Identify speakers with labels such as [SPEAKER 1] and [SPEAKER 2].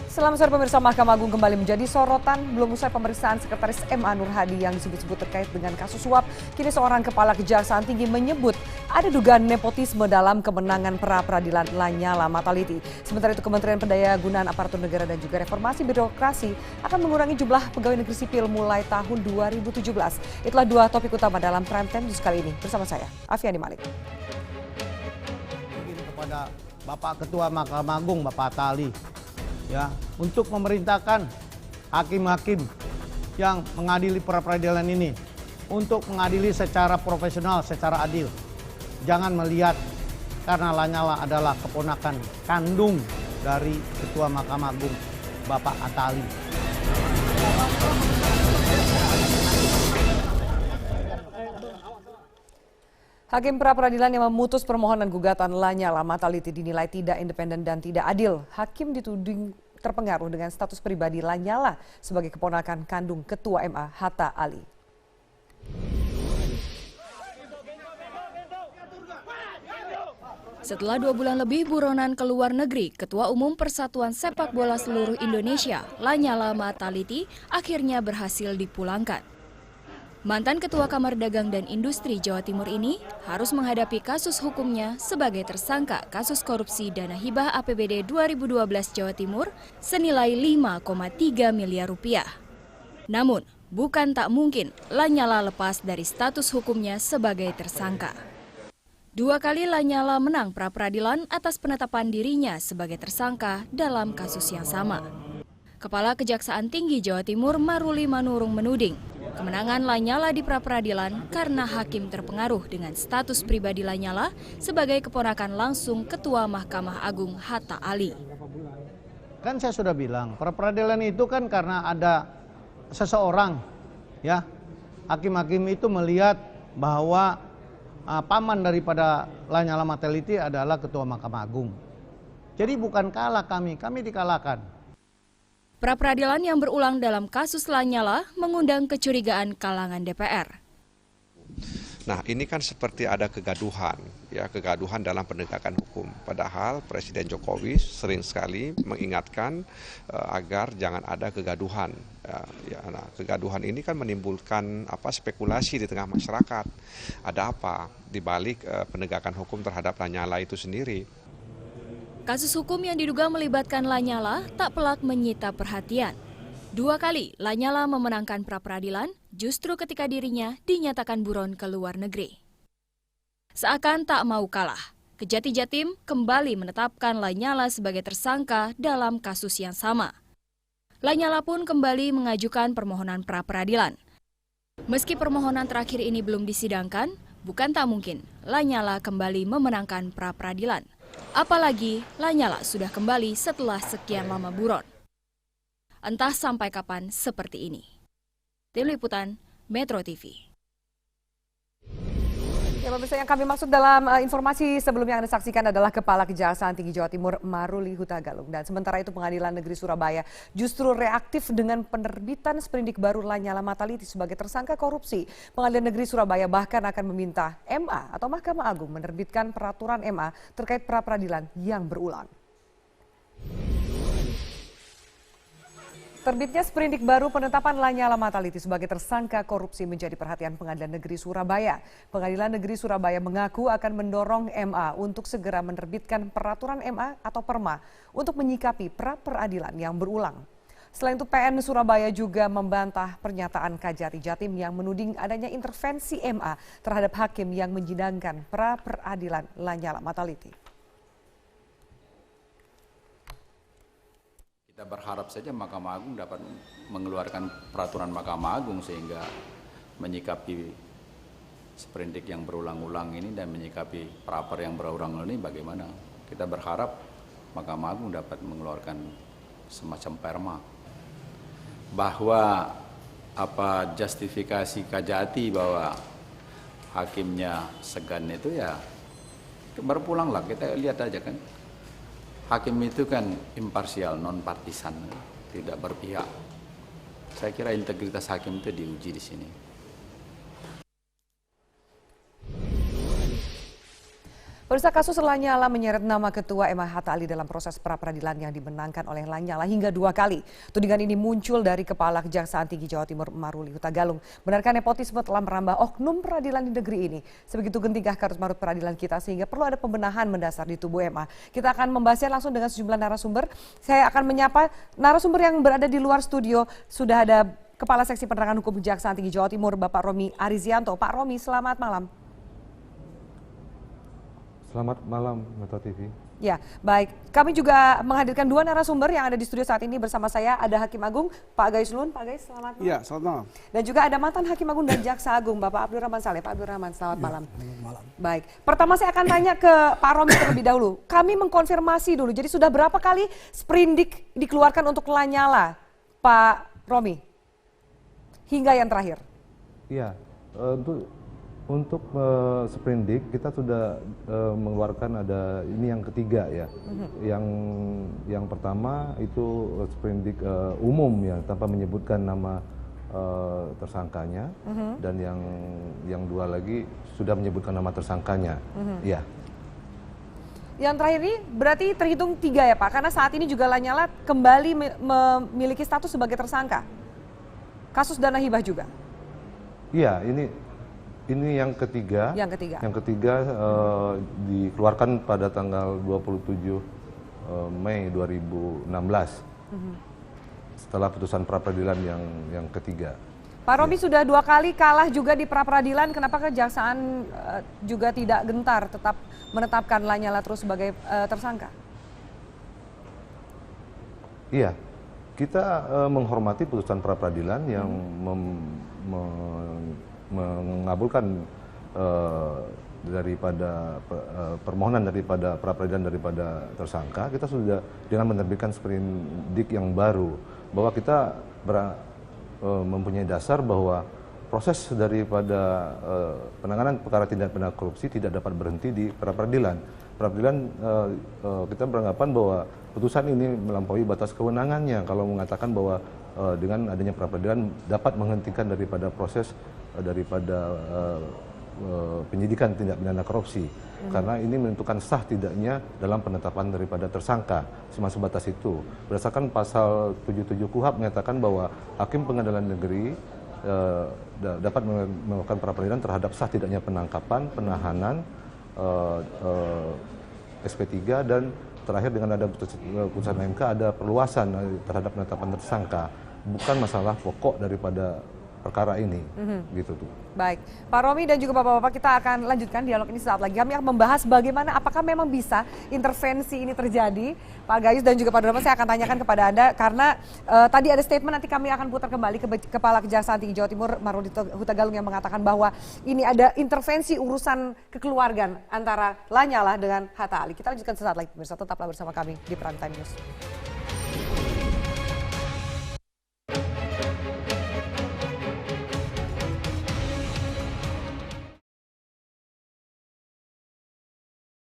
[SPEAKER 1] Selamat sore pemirsa, Mahkamah Agung kembali menjadi sorotan. Belum usai pemeriksaan Sekretaris MA Nur Hadi yang disebut-sebut terkait dengan kasus suap, kini seorang kepala Kejaksaan Tinggi menyebut ada dugaan nepotisme dalam kemenangan pra-peradilan Lanyala Mataliti. Sementara itu Kementerian Pendayagunaan Aparatur Negara dan juga Reformasi Birokrasi akan mengurangi jumlah pegawai negeri sipil mulai tahun 2017. Itulah dua topik utama dalam Prime Time kali ini. Bersama saya, Afiani Malik.
[SPEAKER 2] Kepada Bapak Ketua Mahkamah Agung, Bapak Tali, ya, untuk memerintahkan hakim-hakim yang mengadili pra-peradilan ini untuk mengadili secara profesional, secara adil. Jangan melihat karena Lanyala adalah keponakan kandung dari Ketua Mahkamah Agung, Bapak Atali.
[SPEAKER 1] Hakim pra-peradilan yang memutus permohonan gugatan Lanyala Mataliti dinilai tidak independen dan tidak adil. Hakim dituding terpengaruh dengan status pribadi Lanyala sebagai keponakan kandung Ketua MA Hatta Ali.
[SPEAKER 3] Setelah 2 bulan lebih buronan ke luar negeri, Ketua Umum Persatuan Sepak Bola Seluruh Indonesia, Lanyala Mataliti, akhirnya berhasil dipulangkan. Mantan Ketua Kamar Dagang dan Industri Jawa Timur ini harus menghadapi kasus hukumnya sebagai tersangka kasus korupsi dana hibah APBD 2012 Jawa Timur senilai 5,3 miliar rupiah. Namun, bukan tak mungkin Lanyala lepas dari status hukumnya sebagai tersangka. 2 kali Lanyala menang pra-peradilan atas penetapan dirinya sebagai tersangka dalam kasus yang sama. Kepala Kejaksaan Tinggi Jawa Timur Maruli Manurung menuding kemenangan Lanyala di pra-peradilan karena hakim terpengaruh dengan status pribadi Lanyala sebagai keponakan langsung Ketua Mahkamah Agung Hatta Ali.
[SPEAKER 2] Kan saya sudah bilang, pra-peradilan itu kan karena ada seseorang, ya, hakim-hakim itu melihat bahwa paman daripada Lanyala Mataliti adalah Ketua Mahkamah Agung. Jadi bukan kalah kami dikalahkan.
[SPEAKER 3] Pra-peradilan yang berulang dalam kasus Lanyala mengundang kecurigaan kalangan DPR.
[SPEAKER 4] Nah, ini kan seperti ada kegaduhan dalam penegakan hukum. Padahal Presiden Jokowi sering sekali mengingatkan agar jangan ada kegaduhan. Nah, kegaduhan ini kan menimbulkan spekulasi di tengah masyarakat. Ada apa di balik penegakan hukum terhadap Lanyala itu sendiri?
[SPEAKER 3] Kasus hukum yang diduga melibatkan Lanyala tak pelak menyita perhatian. 2 kali Lanyala memenangkan pra-peradilan justru ketika dirinya dinyatakan buron ke luar negeri. Seakan tak mau kalah, Kejati Jatim kembali menetapkan Lanyala sebagai tersangka dalam kasus yang sama. Lanyala pun kembali mengajukan permohonan pra-peradilan. Meski permohonan terakhir ini belum disidangkan, bukan tak mungkin Lanyala kembali memenangkan pra-peradilan. Apalagi Lanyala sudah kembali setelah sekian lama buron. Entah sampai kapan seperti ini. Tim Liputan Metro TV.
[SPEAKER 1] Ya, pemirsa, yang kami maksud dalam informasi sebelumnya yang Anda saksikan adalah Kepala Kejaksaan Tinggi Jawa Timur Maruli Hutagalung. Dan sementara itu Pengadilan Negeri Surabaya justru reaktif dengan penerbitan sprindik baru Lanyala Mataliti sebagai tersangka korupsi. Pengadilan Negeri Surabaya bahkan akan meminta MA atau Mahkamah Agung menerbitkan peraturan MA terkait pra-peradilan yang berulang. Terbitnya sprindik baru penetapan Lanyala Mataliti sebagai tersangka korupsi menjadi perhatian Pengadilan Negeri Surabaya. Pengadilan Negeri Surabaya mengaku akan mendorong MA untuk segera menerbitkan peraturan MA atau Perma untuk menyikapi pra-peradilan yang berulang. Selain itu PN Surabaya juga membantah pernyataan Kejati Jatim yang menuding adanya intervensi MA terhadap hakim yang menyidangkan pra-peradilan Lanyala Mataliti.
[SPEAKER 5] Kita berharap saja Mahkamah Agung dapat mengeluarkan peraturan Mahkamah Agung sehingga menyikapi sprindik yang berulang-ulang ini dan menyikapi pra-per yang berulang-ulang ini bagaimana. Kita berharap Mahkamah Agung dapat mengeluarkan semacam perma bahwa justifikasi Kejati bahwa hakimnya segan itu ya berpulanglah, kita lihat aja kan. Hakim itu kan imparsial, non partisan, tidak berpihak. Saya kira integritas hakim itu diuji di sini.
[SPEAKER 1] Pemirsa, kasus Lanyala menyeret nama Ketua MA Hatta Ali dalam proses pra-peradilan yang dimenangkan oleh Lanyala hingga 2 kali. Tudingan ini muncul dari Kepala Kejaksaan Tinggi Jawa Timur Maruli Hutagalung. Benarkah nepotisme telah merambah oknum peradilan di negeri ini? Sebegitu gentingkah karut-marut peradilan kita sehingga perlu ada pembenahan mendasar di tubuh MA. Kita akan membahasnya langsung dengan sejumlah narasumber. Saya akan menyapa narasumber yang berada di luar studio. Sudah ada Kepala Seksi Penerangan Hukum Kejaksaan Tinggi Jawa Timur, Bapak Romi Arizianto. Pak Romi, selamat malam.
[SPEAKER 6] Selamat malam, Metro TV.
[SPEAKER 1] Ya, baik. Kami juga menghadirkan 2 narasumber yang ada di studio saat ini bersama saya. Ada Hakim Agung, Pak Gayus Lun. Pak Gayus, selamat malam.
[SPEAKER 7] Ya, selamat malam.
[SPEAKER 1] Dan juga ada mantan Hakim Agung dan Jaksa Agung, Bapak Abdurrahman Saleh. Pak Abdurrahman, selamat malam.
[SPEAKER 7] Selamat malam.
[SPEAKER 1] Baik, pertama saya akan tanya ke Pak Romi terlebih dahulu. Kami mengkonfirmasi dulu, jadi sudah berapa kali sprindik dikeluarkan untuk Lanyala, Pak Romi? Hingga yang terakhir. Iya,
[SPEAKER 6] untuk sprindik kita sudah mengeluarkan ada ini yang ketiga ya. Yang pertama itu sprindik umum ya tanpa menyebutkan nama tersangkanya, dan yang 2 lagi sudah menyebutkan nama tersangkanya. Ya.
[SPEAKER 1] Yang terakhir ini berarti terhitung 3 ya Pak, karena saat ini juga Lanyala kembali memiliki status sebagai tersangka. Kasus dana hibah juga.
[SPEAKER 6] Iya, ini yang ketiga. Yang ketiga dikeluarkan pada tanggal 27 Mei 2016. Setelah putusan pra-peradilan yang ketiga.
[SPEAKER 1] Pak Romi sudah 2 kali kalah juga di pra-peradilan. Kenapa Kejaksaan juga tidak gentar tetap menetapkan Lanyala terus sebagai tersangka? Iya,
[SPEAKER 6] kita menghormati putusan pra-peradilan yang mengabulkan daripada permohonan daripada pra-peradilan daripada tersangka. Kita sudah dengan menerbitkan sprindik yang baru bahwa kita mempunyai dasar bahwa proses daripada penanganan perkara tindak pidana korupsi tidak dapat berhenti di pra-peradilan. Pra-peradilan kita beranggapan bahwa putusan ini melampaui batas kewenangannya kalau mengatakan bahwa dengan adanya pra-peradilan dapat menghentikan daripada proses daripada penyidikan tindak pidana korupsi, karena ini menentukan sah tidaknya dalam penetapan daripada tersangka. Cuma sebatas itu. Berdasarkan pasal 77 KUHP menyatakan bahwa hakim pengadilan negeri dapat melakukan pra-peradilan terhadap sah tidaknya penangkapan, penahanan, SP3, dan terakhir dengan ada putusan MK ada perluasan terhadap penetapan tersangka. Bukan masalah pokok daripada perkara ini, gitu tuh.
[SPEAKER 1] Baik, Pak Romi dan juga Bapak-Bapak, kita akan lanjutkan dialog ini saat lagi. Kami akan membahas bagaimana apakah memang bisa intervensi ini terjadi. Pak Gayus dan juga Pak Abdurrahman, saya akan tanyakan kepada Anda karena tadi ada statement, nanti kami akan putar kembali ke Kepala Kejaksaan Tinggi Jawa Timur Maruli Hutagalung yang mengatakan bahwa ini ada intervensi urusan kekeluargaan antara Lanyala dengan Hatta Ali. Kita lanjutkan sesaat lagi, pemirsa, tetaplah bersama kami di Prime Time News.